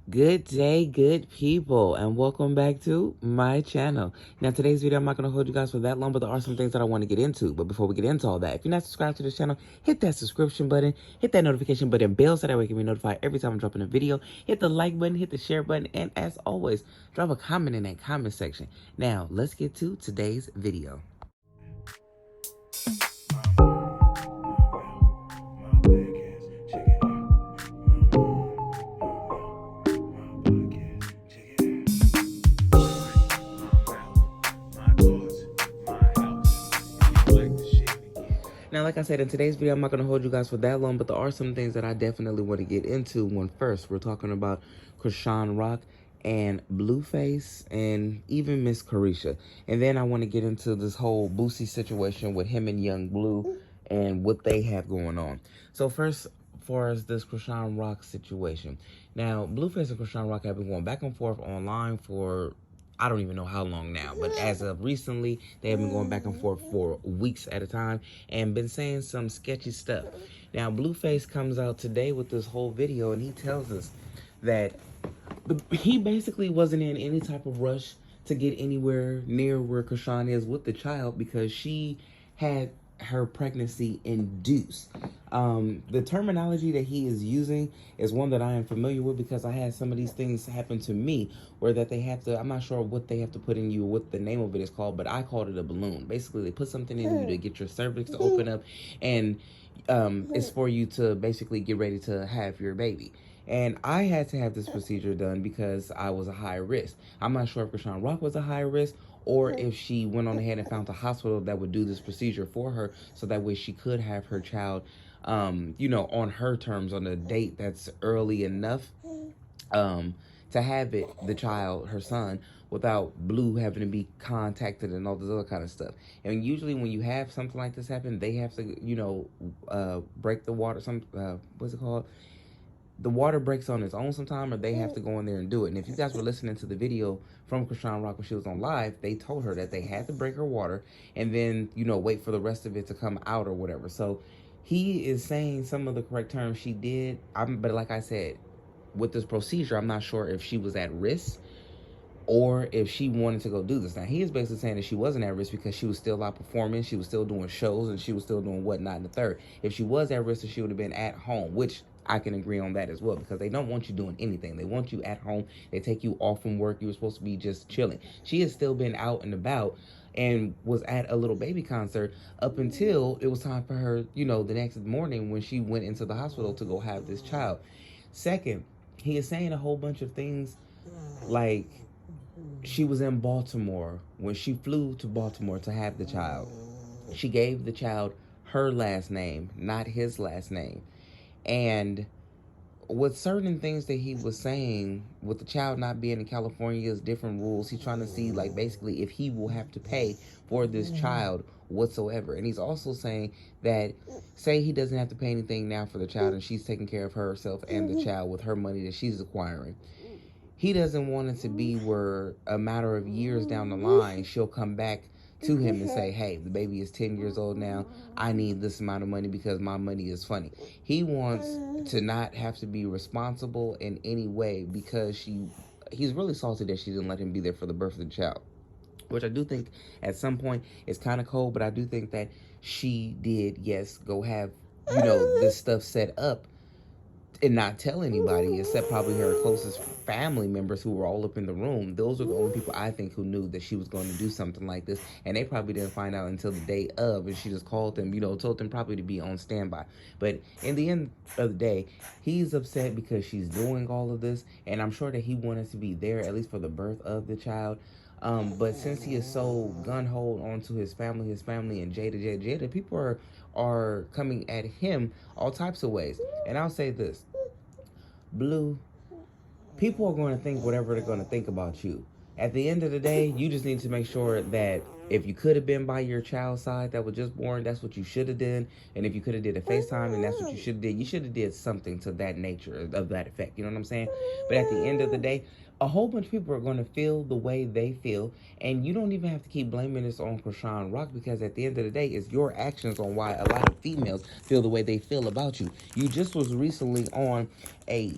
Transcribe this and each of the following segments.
Good day, good people, and welcome back to my channel. Now, today's video, I'm not going to hold you guys for that long, but there are some things that I want to get into. But before we get into all that, if you're not subscribed to this channel, hit that subscription button, hit that notification button bell so that way you can be notified every time I'm dropping a video. Hit the like button, hit the share button, and as always, drop a comment in that comment section. Now, let's get to today's video. Now, like I said, in today's video, I'm not going to hold you guys for that long, but there are some things that I definitely want to get into. When first, we're talking about Chrisean Rock and Blueface and even Miss Carisha. And then I want to get into this whole Boosie situation with him and Young Blue and what they have going on. So first, as far as this Chrisean Rock situation. Now, Blueface and Chrisean Rock have been going back and forth online for I don't even know how long now, but as of recently, they have been going back and forth for weeks at a time and been saying some sketchy stuff. Now, Blueface comes out today with this whole video and he tells us that he basically wasn't in any type of rush to get anywhere near where Chrisean is with the child because she had her pregnancy induced. The terminology that he is using is one that I am familiar with because I had some of these things happen to me where that they have to, I'm not sure what they have to put in you, what the name of it is called, but I called it a balloon. Basically, they put something in you to get your cervix to open up, and it's for you to basically get ready to have your baby. And I had to have this procedure done because I was a high risk. I'm not sure if Chrisean Rock was a high risk or if she went on ahead and found a hospital that would do this procedure for her so that way she could have her child, on her terms, on a date that's early enough to have the child, her son, without Blue having to be contacted and all this other kind of stuff. And usually when you have something like this happen, they have to, break the water, what's it called? The water breaks on its own sometime, or they have to go in there and do it. And if you guys were listening to the video from Chrisean Rock when she was on live, they told her that they had to break her water and then, wait for the rest of it to come out or whatever. So he is saying some of the correct terms she did. But like I said, with this procedure, I'm not sure if she was at risk or if she wanted to go do this. Now, he is basically saying that she wasn't at risk because she was still out performing, she was still doing shows, and she was still doing whatnot in the third. If she was at risk, she would have been at home, which I can agree on that as well, because they don't want you doing anything. They want you at home. They take you off from work. You were supposed to be just chilling. She has still been out and about and was at a little baby concert up until it was time for her, the next morning when she went into the hospital to go have this child. Second, he is saying a whole bunch of things like she was in Baltimore when she flew to Baltimore to have the child. She gave the child her last name, not his last name. And with certain things that he was saying, with the child not being in California's different rules, he's trying to see, like, basically if he will have to pay for this child whatsoever. And he's also saying that, say he doesn't have to pay anything now for the child and she's taking care of herself and the child with her money that she's acquiring. He doesn't want it to be where a matter of years down the line, she'll come back to him and say, hey, the baby is 10 years old now. I need this amount of money because my money is funny. He wants to not have to be responsible in any way because he's really salty that she didn't let him be there for the birth of the child, which I do think at some point is kind of cold, but I do think that she did, yes, go have, this stuff set up and not tell anybody except probably her closest family members who were all up in the room. Those are the only people I think who knew that she was going to do something like this, and they probably didn't find out until the day of, and she just called them, told them probably to be on standby. But in the end of the day, he's upset because she's doing all of this, and I'm sure that he wanted to be there at least for the birth of the child. But since he is so gun-ho onto his family and Jada, people are coming at him all types of ways. And I'll say this, Blue, people are going to think whatever they're going to think about you. At the end of the day, you just need to make sure that if you could have been by your child's side that was just born, that's what you should have done. And if you could have did a FaceTime, and that's what you should have did. You should have did something to that nature, of that effect. You know what I'm saying? But at the end of the day, a whole bunch of people are going to feel the way they feel. And you don't even have to keep blaming this on Chrisean Rock, because at the end of the day, it's your actions on why a lot of females feel the way they feel about you. You just was recently on a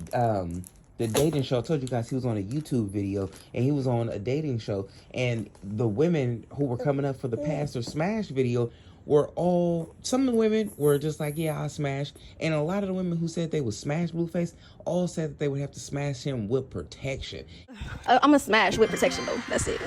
the dating show. I told you guys he was on a YouTube video and he was on a dating show. And the women who were coming up for the Pastor Smash video were all, some of the women were just like, yeah, I'll smash. And a lot of the women who said they would smash Blueface all said that they would have to smash him with protection. I'm gonna smash with protection though. That's it.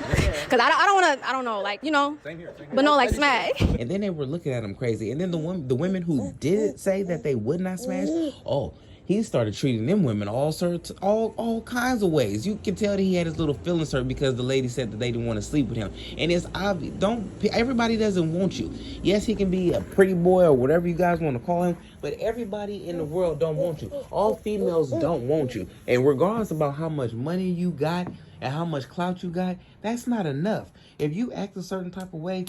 Cause I don't wanna, I don't know, like, you know, same here. But no, like smash. And then they were looking at him crazy. And then the women who did say that they would not smash, oh, he started treating them women all kinds of ways. You can tell that he had his little feelings hurt because the lady said that they didn't want to sleep with him. And it's obvious. Everybody doesn't want you. Yes, he can be a pretty boy or whatever you guys want to call him, but everybody in the world don't want you. All females don't want you. And regardless about how much money you got and how much clout you got, that's not enough. If you act a certain type of way,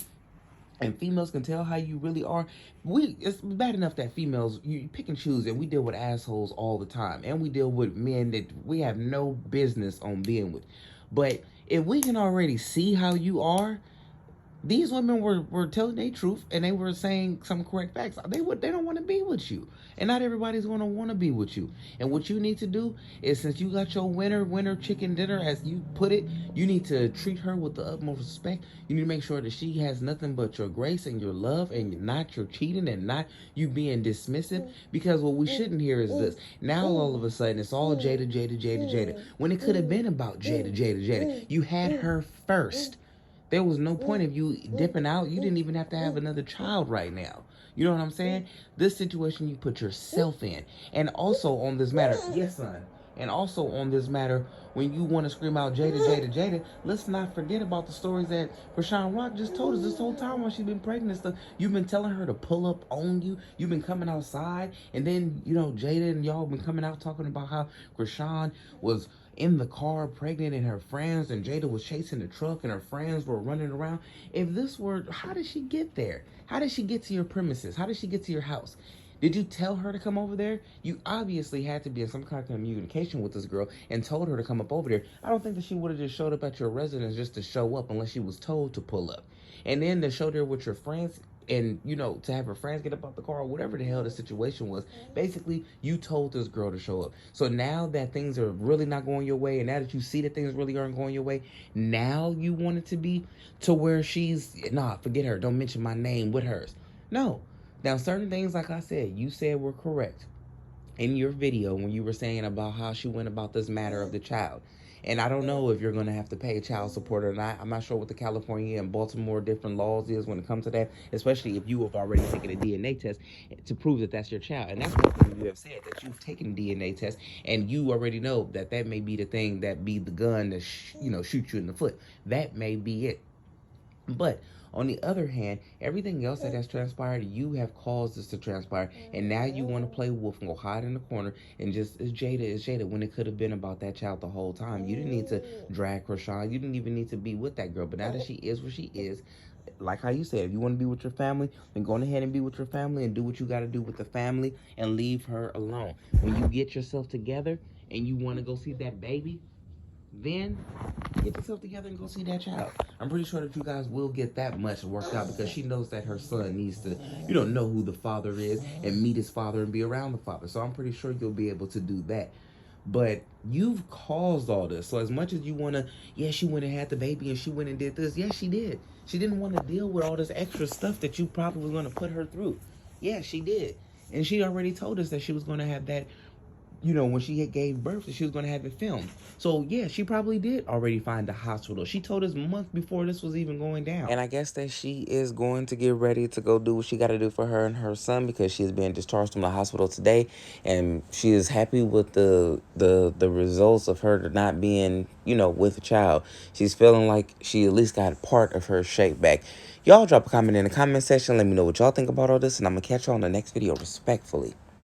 and females can tell how you really are, it's bad enough that females, you pick and choose, and we deal with assholes all the time, and we deal with men that we have no business on being with. But if we can already see how you are, these women were telling their truth, and they were saying some correct facts. They don't want to be with you, and not everybody's going to want to be with you. And what you need to do is, since you got your winner chicken dinner, as you put it, you need to treat her with the utmost respect. You need to make sure that she has nothing but your grace and your love, and not your cheating, and not you being dismissive. Because what we shouldn't hear is this. Now all of a sudden it's all Jada, when it could have been about Jada. You had her first. There was no point of you dipping out. You didn't even have to have another child right now. You know what I'm saying? This situation you put yourself in. And also on this matter, yes, son. And also on this matter, when you want to scream out Jada, let's not forget about the stories that Chrisean Rock just told us this whole time while she's been pregnant and stuff. You've been telling her to pull up on you. You've been coming outside. And then, you know, Jada and y'all been coming out talking about how Chrisean was in the car pregnant and her friends, and Jada was chasing the truck and her friends were running around. If this were, how did she get there? How did she get to your premises? How did she get to your house? Did you tell her to come over there? You obviously had to be in some kind of communication with this girl and told her to come up over there. I don't think that she would have just showed up at your residence just to show up unless she was told to pull up. And then to show there with your friends, and, you know, to have her friends get up out the car or whatever the hell the situation was. Basically, you told this girl to show up. So now that things are really not going your way, and now that you see that things really aren't going your way, now you want it to be to where she's, nah, forget her. Don't mention my name with hers. No. Now, certain things, like I said, you said were correct in your video when you were saying about how she went about this matter of the child. And I don't know if you're going to have to pay child support or not. I'm not sure what the California and Baltimore different laws is when it comes to that, especially if you have already taken a DNA test to prove that that's your child. And that's one thing you have said, that you've taken a DNA test and you already know that that may be the thing that be the gun that, shoot you in the foot. That may be it. But on the other hand, everything else that has transpired, you have caused this to transpire. And now you want to play wolf and go hide in the corner and just, it's Jada, when it could have been about that child the whole time. You didn't need to drag Chrisean. You didn't even need to be with that girl. But now that she is where she is, like how you said, if you want to be with your family, then go ahead and be with your family and do what you got to do with the family and leave her alone. When you get yourself together and you want to go see that baby, then get yourself together and go see that child. I'm pretty sure that you guys will get that much worked out because she knows that her son needs to, know who the father is and meet his father and be around the father. So I'm pretty sure you'll be able to do that. But you've caused all this. So as much as you want to, yeah, she went and had the baby and she went and did this. Yes, she did. She didn't want to deal with all this extra stuff that you probably were going to put her through. Yeah, she did. And she already told us that she was going to have that, when she had gave birth, that she was going to have it filmed. So, yeah, she probably did already find the hospital. She told us months before this was even going down. And I guess that she is going to get ready to go do what she got to do for her and her son because she is being discharged from the hospital today. And she is happy with the results of her not being, with a child. She's feeling like she at least got part of her shape back. Y'all drop a comment in the comment section. Let me know what y'all think about all this. And I'm going to catch y'all in the next video respectfully.